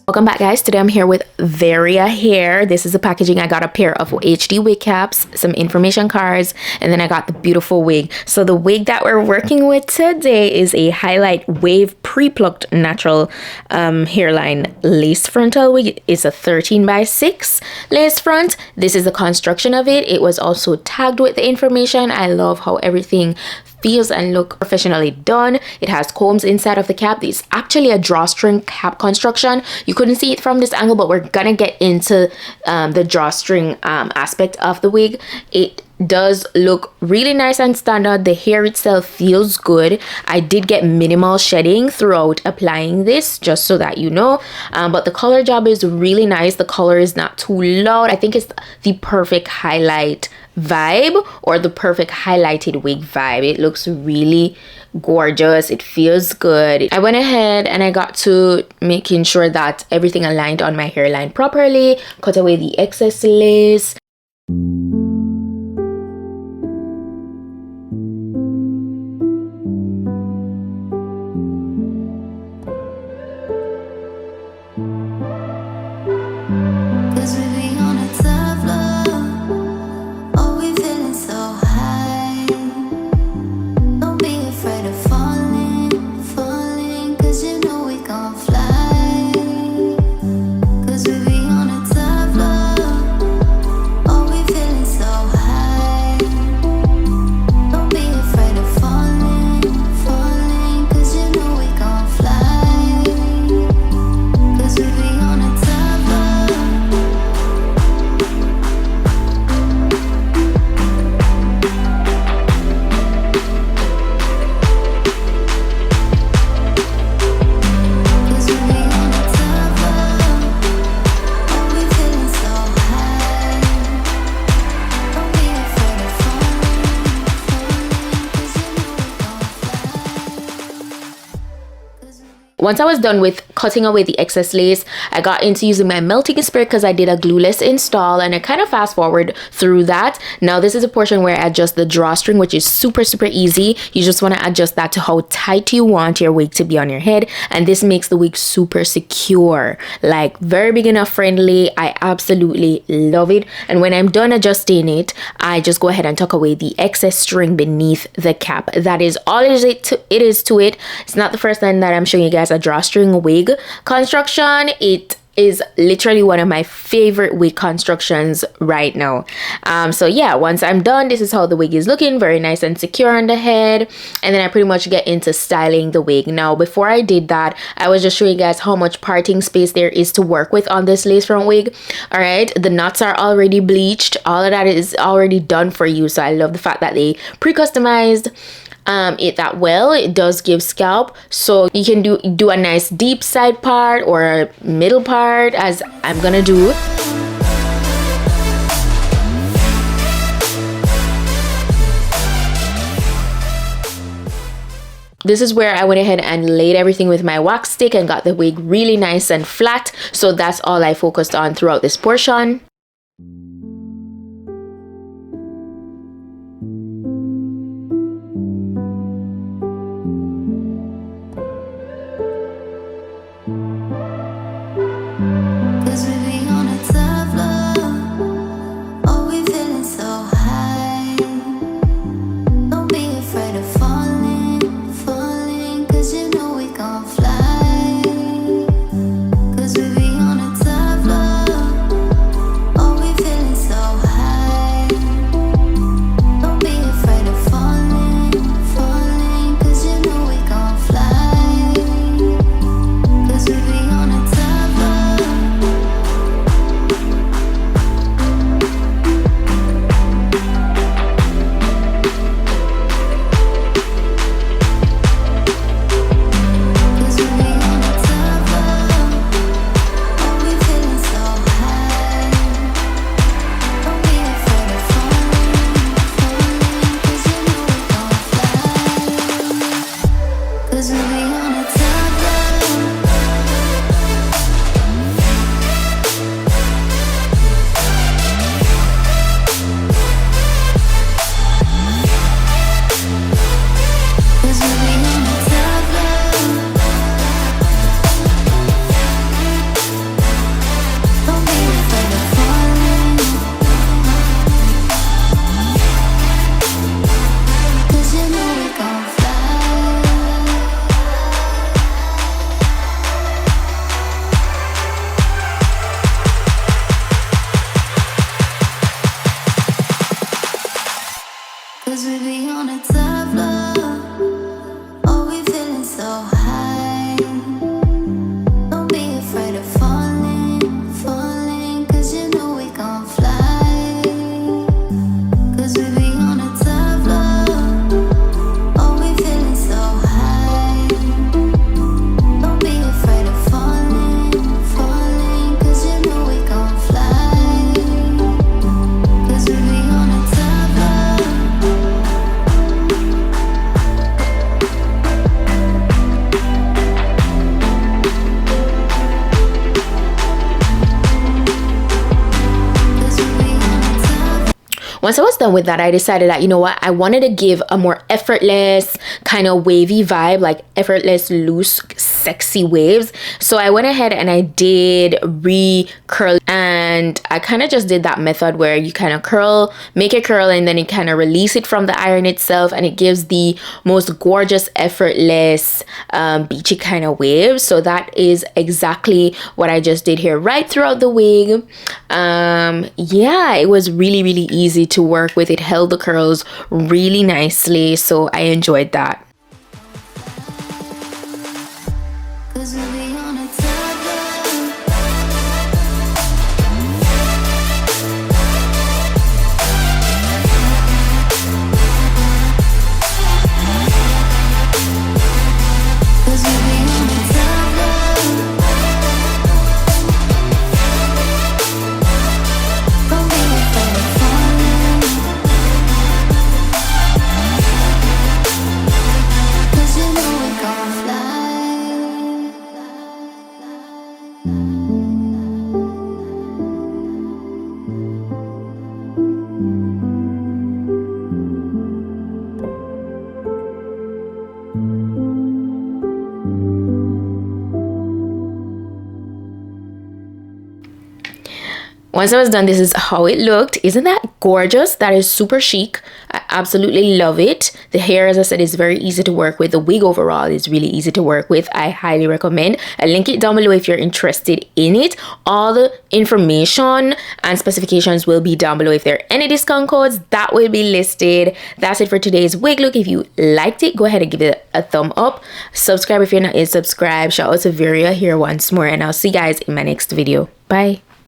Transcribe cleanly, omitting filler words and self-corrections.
Welcome back, guys. Today I'm here with Varia Hair. This is the packaging. I got a pair of HD wig caps, some information cards, and then I got the beautiful wig. So the wig that we're working with today is a highlight wave pre-plucked natural hairline lace frontal wig. It's a 13x6 lace front. This is the construction of it. It was also tagged with the information. I love how everything feels and look professionally done. It has combs inside of the cap. It's actually a drawstring cap construction. You couldn't see it from this angle, but we're gonna get into the drawstring aspect of the wig. It does look really nice and standard. The hair itself feels good. I did get minimal shedding throughout applying this, just so that you know, but the color job is really nice. The color is not too loud. I think it's the perfect highlight vibe, or the perfect highlighted wig vibe. It looks really gorgeous. It feels good. I went ahead and I got to making sure that everything aligned on my hairline properly, cut away the excess lace. Once I was done with cutting away the excess lace, I got into using my melting spray because I did a glueless install, and I kind of fast forward through that. Now this is a portion where I adjust the drawstring, which is super easy. You just want to adjust that to how tight you want your wig to be on your head, and this makes the wig super secure, like very beginner friendly. I absolutely love it. And when I'm done adjusting it, I just go ahead and tuck away the excess string beneath the cap. That is all it is to it. It's not the first time that I'm showing you guys a drawstring wig construction. It is literally one of my favorite wig constructions right now. So yeah, once I'm done, this is how the wig is looking, very nice and secure on the head. And then I pretty much get into styling the wig. Now before I did that, I was just showing you guys how much parting space there is to work with on this lace front wig. All right, the knots are already bleached. All of that is already done for you. So I love the fact that they pre-customized it that well. It does give scalp, so you can do a nice deep side part or a middle part, as I'm gonna do. This is where I went ahead and laid everything with my wax stick and got the wig really nice and flat. So that's all I focused on throughout this portion. Once I was done with that, I decided that, you know what, I wanted to give a more effortless kind of wavy vibe, like effortless, loose, sexy waves. So I went ahead and I did re-curl, and I kind of just did that method where you kind of curl, make it curl, and then you kind of release it from the iron itself, and it gives the most gorgeous, effortless, beachy kind of waves. So that is exactly what I just did here right throughout the wig. Yeah, it was really easy to work with. It held the curls really nicely, so I enjoyed that. Once I was done, this is how it looked. Isn't that gorgeous? That is super chic. I absolutely love it. The hair, as I said, is very easy to work with. The wig overall is really easy to work with. I highly recommend. I'll link it down below if you're interested in it. All the information and specifications will be down below. If there are any discount codes, that will be listed. That's it for today's wig look. If you liked it, go ahead and give it a thumb up. Subscribe if you're not yet subscribed. Shout out to Varia Hair once more, and I'll see you guys in my next video. Bye.